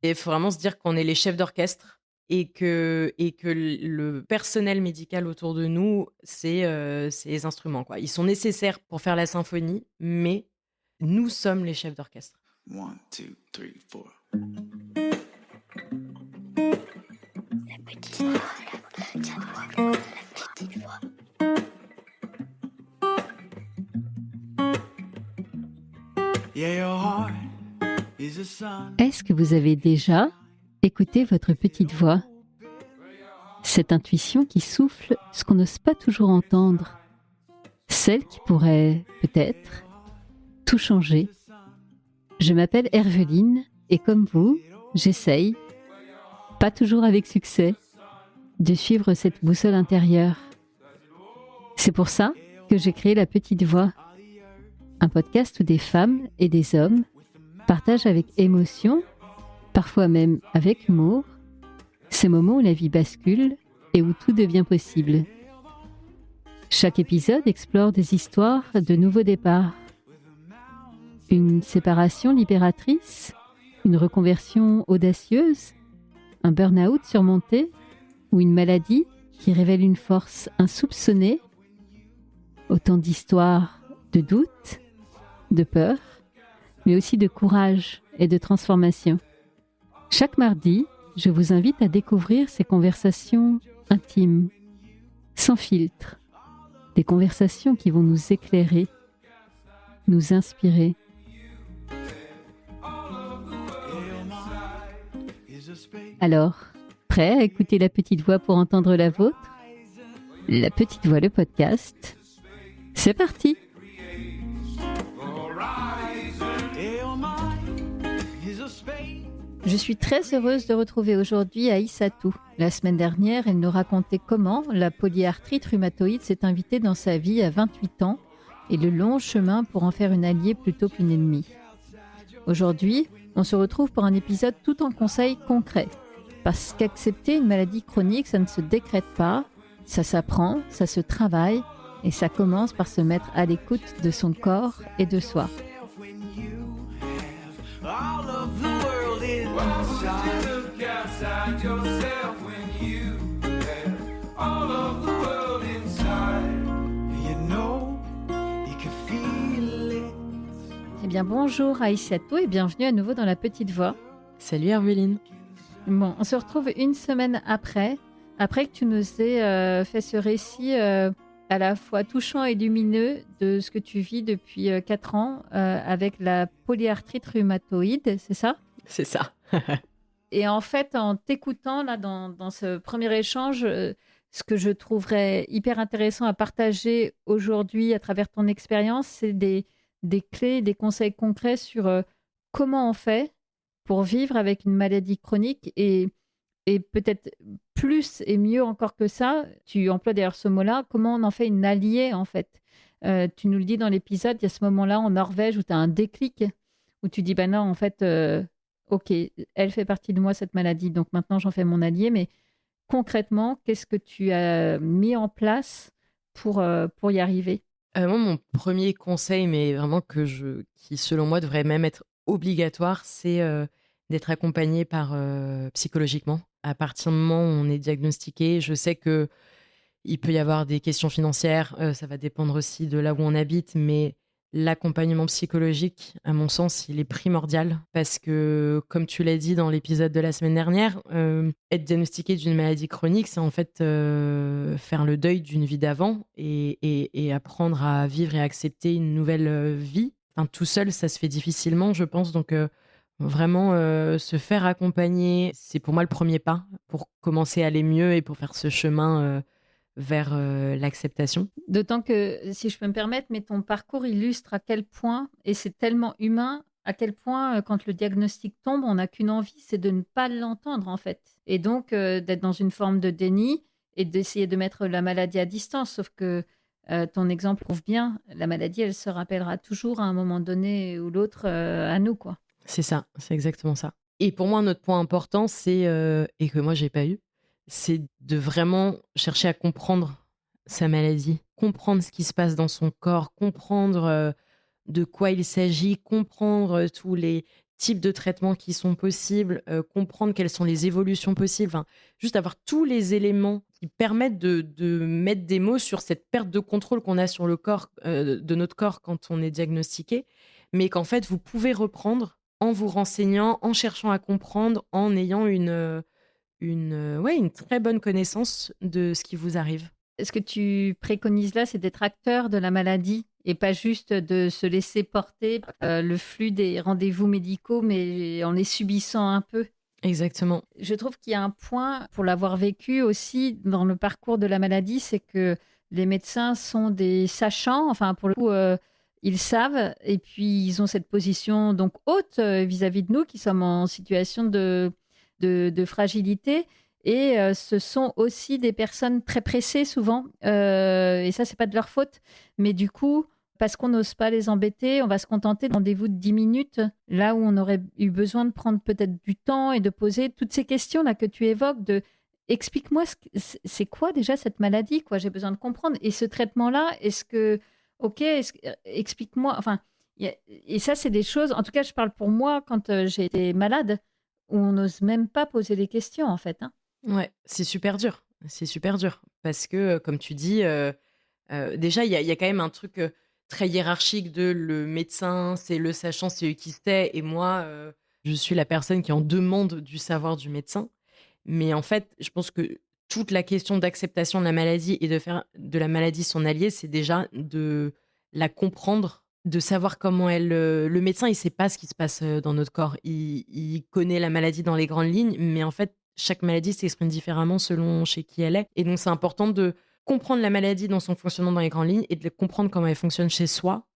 Et il faut vraiment se dire qu'on est les chefs d'orchestre et que le personnel médical autour de nous, c'est les instruments, quoi. Ils sont nécessaires pour faire la symphonie, mais nous sommes les chefs d'orchestre. One, two, three, four. Yeah, your heart is a sun. Est-ce que vous avez déjà écouté votre petite voix? Cette intuition qui souffle ce qu'on n'ose pas toujours entendre. Celle qui pourrait, peut-être, tout changer. Je m'appelle Herveline et comme vous, j'essaye, pas toujours avec succès, de suivre cette boussole intérieure. C'est pour ça que j'ai créé La Petite Voix, un podcast où des femmes et des hommes partagent avec émotion, parfois même avec humour, ces moments où la vie bascule et où tout devient possible. Chaque épisode explore des histoires de nouveaux départs. Une séparation libératrice, une reconversion audacieuse, un burn-out surmonté ou une maladie qui révèle une force insoupçonnée. Autant d'histoires de doute, de peur, mais aussi de courage et de transformation. Chaque mardi, je vous invite à découvrir ces conversations intimes, sans filtre, des conversations qui vont nous éclairer, nous inspirer. Alors, prêt à écouter La Petite Voix pour entendre la vôtre? La Petite Voix, le podcast. C'est parti! Je suis très heureuse de retrouver aujourd'hui Aïssatou. La semaine dernière, elle nous racontait comment la polyarthrite rhumatoïde s'est invitée dans sa vie à 28 ans et le long chemin pour en faire une alliée plutôt qu'une ennemie. Aujourd'hui, on se retrouve pour un épisode tout en conseils concrets. Parce qu'accepter une maladie chronique, ça ne se décrète pas, ça s'apprend, ça se travaille et ça commence par se mettre à l'écoute de son corps et de soi. Eh bien bonjour Aïssatou et bienvenue à nouveau dans La Petite Voix. Salut Herveline. Bon, on se retrouve une semaine après que tu nous aies fait ce récit à la fois touchant et lumineux de ce que tu vis depuis 4 ans avec la polyarthrite rhumatoïde, c'est ça? C'est ça. Et en fait, en t'écoutant là dans ce premier échange, ce que je trouverais hyper intéressant à partager aujourd'hui à travers ton expérience, c'est des clés, des conseils concrets sur comment on fait pour vivre avec une maladie chronique et peut-être plus et mieux encore que ça, tu emploies d'ailleurs ce mot-là, comment on en fait une alliée en fait. Tu nous le dis dans l'épisode, il y a ce moment-là en Norvège où tu as un déclic, où tu dis, bah non, en fait, ok, elle fait partie de moi cette maladie, donc maintenant j'en fais mon allié, mais concrètement, qu'est-ce que tu as mis en place pour y arriver? Moi, mon premier conseil, mais vraiment qui selon moi devrait même être obligatoire, c'est d'être accompagné psychologiquement. À partir du moment où on est diagnostiqué, je sais que il peut y avoir des questions financières, ça va dépendre aussi de là où on habite, mais l'accompagnement psychologique, à mon sens, il est primordial parce que, comme tu l'as dit dans l'épisode de la semaine dernière, être diagnostiqué d'une maladie chronique, c'est en fait, faire le deuil d'une vie d'avant et apprendre à vivre et à accepter une nouvelle, vie. Enfin, tout seul, ça se fait difficilement, je pense, donc vraiment, se faire accompagner, c'est pour moi le premier pas pour commencer à aller mieux et pour faire ce chemin, vers, l'acceptation. D'autant que, si je peux me permettre, mais ton parcours illustre à quel point, et c'est tellement humain, à quel point, quand le diagnostic tombe, on n'a qu'une envie, c'est de ne pas l'entendre, en fait. Et donc, d'être dans une forme de déni et d'essayer de mettre la maladie à distance. Sauf que ton exemple prouve bien, la maladie, elle se rappellera toujours à un moment donné ou l'autre à nous, quoi. C'est ça, c'est exactement ça. Et pour moi, un autre point important, c'est, et que moi j'ai pas eu, c'est de vraiment chercher à comprendre sa maladie, comprendre ce qui se passe dans son corps, comprendre, de quoi il s'agit, comprendre, tous types de traitements qui sont possibles, comprendre quelles sont les évolutions possibles, enfin, juste avoir tous les éléments qui permettent de mettre des mots sur cette perte de contrôle qu'on a sur le corps, de notre corps quand on est diagnostiqué, mais qu'en fait, vous pouvez reprendre en vous renseignant, en cherchant à comprendre, en ayant ouais, une très bonne connaissance de ce qui vous arrive. Ce que tu préconises là, c'est d'être acteur de la maladie et pas juste de se laisser porter par le flux des rendez-vous médicaux, mais en les subissant un peu. Exactement. Je trouve qu'il y a un point, pour l'avoir vécu aussi dans le parcours de la maladie, c'est que les médecins sont des sachants, enfin pour le coup, ils savent, et puis ils ont cette position donc haute vis-à-vis de nous qui sommes en situation de fragilité. Et ce sont aussi des personnes très pressées souvent, et ça, c'est pas de leur faute. Mais du coup, parce qu'on n'ose pas les embêter, on va se contenter de rendez-vous de 10 minutes, là où on aurait eu besoin de prendre peut-être du temps et de poser toutes ces questions-là que tu évoques, de explique-moi c'est quoi déjà cette maladie, quoi, j'ai besoin de comprendre. Et ce traitement-là, est-ce que, ok, explique-moi, enfin, et ça, c'est des choses, en tout cas, je parle pour moi quand j'ai été malade, où on n'ose même pas poser les questions, en fait, hein. Ouais, c'est super dur. C'est super dur parce que, comme tu dis, déjà, il y a quand même un truc, très hiérarchique de le médecin, c'est le sachant, c'est lui qui sait et moi, je suis la personne qui en demande du savoir du médecin. Mais en fait, je pense que toute la question d'acceptation de la maladie et de faire de la maladie son allié, c'est déjà de la comprendre, de savoir comment elle, le médecin, il sait pas ce qui se passe, dans notre corps. Il connaît la maladie dans les grandes lignes, mais en fait, chaque maladie s'exprime différemment selon chez qui elle est et donc c'est important de comprendre la maladie dans son fonctionnement dans les grandes lignes et de comprendre comment elle fonctionne chez soi,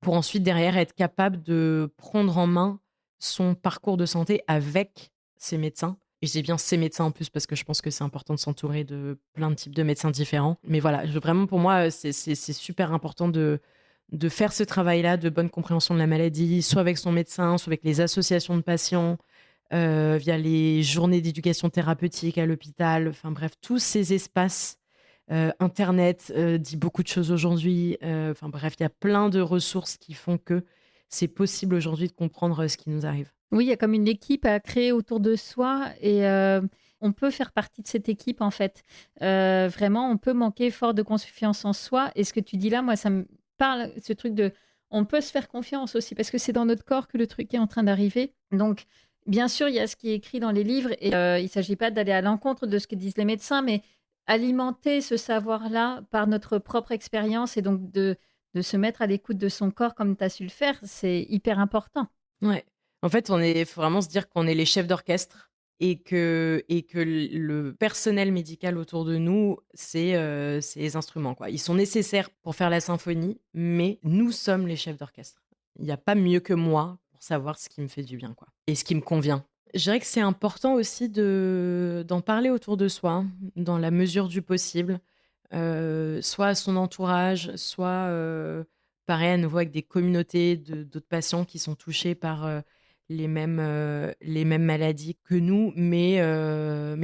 pour ensuite derrière être capable de prendre en main son parcours de santé avec ses médecins. Et je dis bien ses médecins en plus parce que je pense que c'est important de s'entourer de plein de types de médecins différents. Mais voilà, vraiment pour moi, c'est super important de faire ce travail-là de bonne compréhension de la maladie, soit avec son médecin, soit avec les associations de patients, via les journées d'éducation thérapeutique à l'hôpital. Enfin bref, tous ces espaces. Internet dit beaucoup de choses aujourd'hui. Enfin bref, il y a plein de ressources qui font que c'est possible aujourd'hui de comprendre ce qui nous arrive. Oui, il y a comme une équipe à créer autour de soi et on peut faire partie de cette équipe en fait. Vraiment, on peut manquer fort de confiance en soi. Et ce que tu dis là, moi, ça me parle, ce truc de... On peut se faire confiance aussi parce que c'est dans notre corps que le truc est en train d'arriver. Donc, bien sûr, il y a ce qui est écrit dans les livres et il ne s'agit pas d'aller à l'encontre de ce que disent les médecins, mais alimenter ce savoir-là par notre propre expérience et donc de se mettre à l'écoute de son corps comme tu as su le faire, c'est hyper important. Ouais. En fait, faut vraiment se dire qu'on est les chefs d'orchestre et que le personnel médical autour de nous, c'est les instruments, quoi. Ils sont nécessaires pour faire la symphonie, mais nous sommes les chefs d'orchestre. Il n'y a pas mieux que moi pour savoir ce qui me fait du bien, quoi, et ce qui me convient. Je dirais que c'est important aussi d'en parler autour de soi, hein, dans la mesure du possible, soit à son entourage, soit, pareil à nouveau avec des communautés d'autres patients qui sont touchés par, les mêmes maladies que nous, mais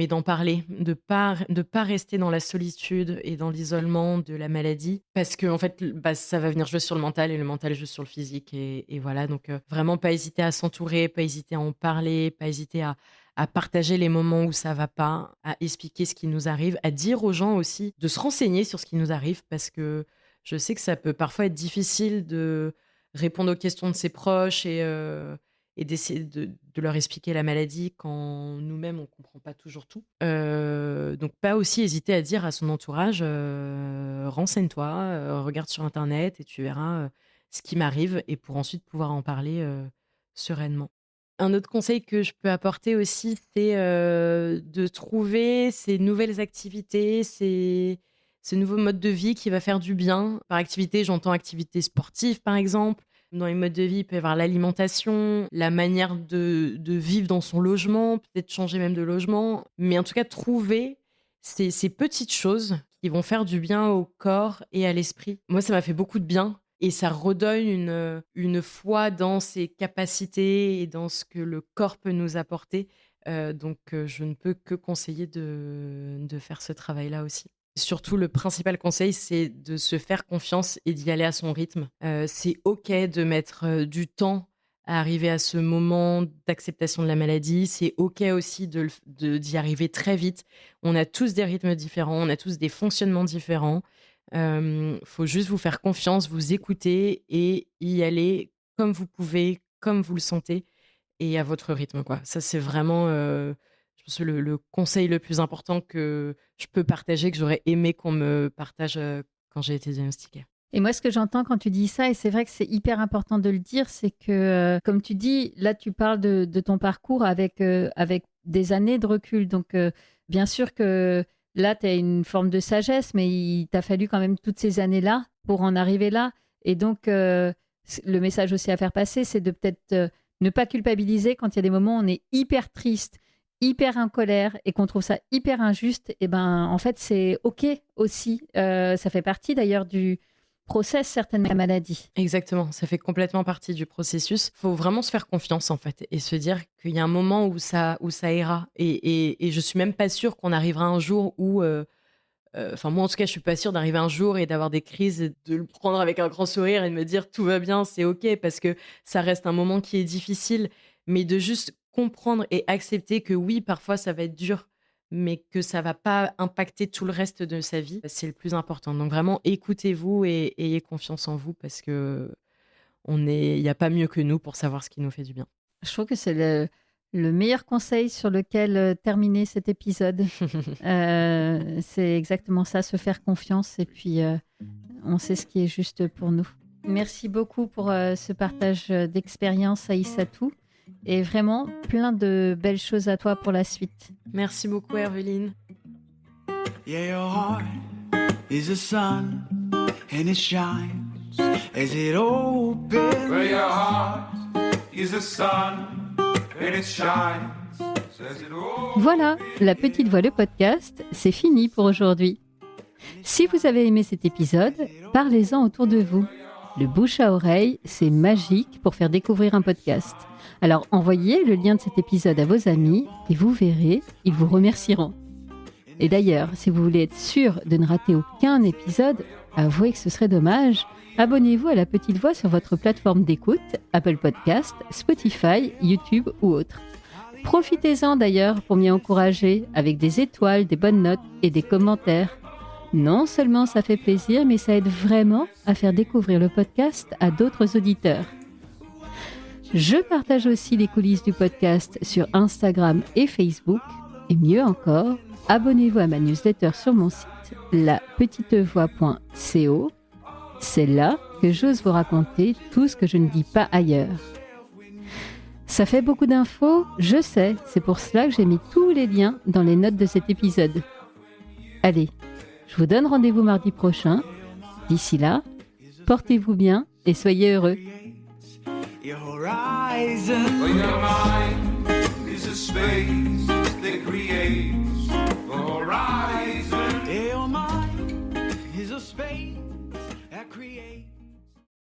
d'en parler, de pas rester dans la solitude et dans l'isolement de la maladie parce qu'en fait, bah, ça va venir jouer sur le mental et le mental joue sur le physique et voilà donc vraiment pas hésiter à s'entourer, pas hésiter à en parler, pas hésiter à partager les moments où ça va pas, à expliquer ce qui nous arrive, à dire aux gens aussi de se renseigner sur ce qui nous arrive parce que je sais que ça peut parfois être difficile de répondre aux questions de ses proches et d'essayer de leur expliquer la maladie quand nous-mêmes, on ne comprend pas toujours tout. Donc, pas aussi hésiter à dire à son entourage, renseigne-toi, regarde sur Internet et tu verras ce qui m'arrive et pour ensuite pouvoir en parler sereinement. Un autre conseil que je peux apporter aussi, c'est de trouver ces nouvelles activités, ce nouveau mode de vie qui va faire du bien. Par activité, j'entends activité sportive, par exemple. Dans les modes de vie, il peut y avoir l'alimentation, la manière de vivre dans son logement, peut-être changer même de logement. Mais en tout cas, trouver ces petites choses qui vont faire du bien au corps et à l'esprit. Moi, ça m'a fait beaucoup de bien. Et ça redonne une foi dans ses capacités et dans ce que le corps peut nous apporter. Donc, je ne peux que conseiller de faire ce travail-là aussi. Surtout, le principal conseil, c'est de se faire confiance et d'y aller à son rythme. C'est OK de mettre du temps à arriver à ce moment d'acceptation de la maladie. C'est OK aussi d'y arriver très vite. On a tous des rythmes différents, on a tous des fonctionnements différents. Faut juste vous faire confiance, vous écouter et y aller comme vous pouvez, comme vous le sentez et à votre rythme, quoi. Ça, c'est vraiment, je pense le conseil le plus important que je peux partager, que j'aurais aimé qu'on me partage, quand j'ai été diagnostiquée. Et moi, ce que j'entends quand tu dis ça, et c'est vrai que c'est hyper important de le dire, c'est que, comme tu dis, là, tu parles de ton parcours avec des années de recul. Donc, bien sûr que là, tu as une forme de sagesse, mais il t'a fallu quand même toutes ces années-là pour en arriver là. Et donc, le message aussi à faire passer, c'est de peut-être ne pas culpabiliser quand il y a des moments où on est hyper triste, hyper en colère et qu'on trouve ça hyper injuste. Et ben, en fait, c'est OK aussi. Ça fait partie d'ailleurs du process certaines maladies. Exactement, ça fait complètement partie du processus. Faut vraiment se faire confiance, en fait, et se dire qu'il y a un moment où ça ira et je suis même pas sûre qu'on arrivera un jour où, enfin moi en tout cas, je suis pas sûre d'arriver un jour et d'avoir des crises et de le prendre avec un grand sourire et de me dire: «Tout va bien, c'est OK», parce que ça reste un moment qui est difficile, mais de juste comprendre et accepter que oui, parfois ça va être dur, mais que ça va pas impacter tout le reste de sa vie, c'est le plus important. Donc vraiment écoutez-vous et ayez confiance en vous parce qu'il y a pas mieux que nous pour savoir ce qui nous fait du bien. Je trouve que c'est le meilleur conseil sur lequel terminer cet épisode. C'est exactement ça, se faire confiance et puis on sait ce qui est juste pour nous. Merci beaucoup pour ce partage d'expérience, Aïssatou. Et vraiment, plein de belles choses à toi pour la suite. Merci beaucoup, Herveline. Yeah, your heart is a sun and it shines as it opens. Where your heart is a sun and it shines as it opens. Voilà, La Petite Voix, le podcast, c'est fini pour aujourd'hui. Si vous avez aimé cet épisode, parlez-en autour de vous. Le bouche à oreille, c'est magique pour faire découvrir un podcast. Alors envoyez le lien de cet épisode à vos amis et vous verrez, ils vous remercieront. Et d'ailleurs, si vous voulez être sûr de ne rater aucun épisode, avouez que ce serait dommage, abonnez-vous à La Petite Voix sur votre plateforme d'écoute, Apple Podcast, Spotify, YouTube ou autre. Profitez-en d'ailleurs pour m'y encourager avec des étoiles, des bonnes notes et des commentaires. Non seulement ça fait plaisir, mais ça aide vraiment à faire découvrir le podcast à d'autres auditeurs. Je partage aussi les coulisses du podcast sur Instagram et Facebook. Et mieux encore, abonnez-vous à ma newsletter sur mon site, lapetitevoix.co. C'est là que j'ose vous raconter tout ce que je ne dis pas ailleurs. Ça fait beaucoup d'infos, je sais, c'est pour cela que j'ai mis tous les liens dans les notes de cet épisode. Allez, je vous donne rendez-vous mardi prochain. D'ici là, portez-vous bien et soyez heureux. Your horizon. Well, your mind is a space that creates the horizon. Your mind is a space that creates.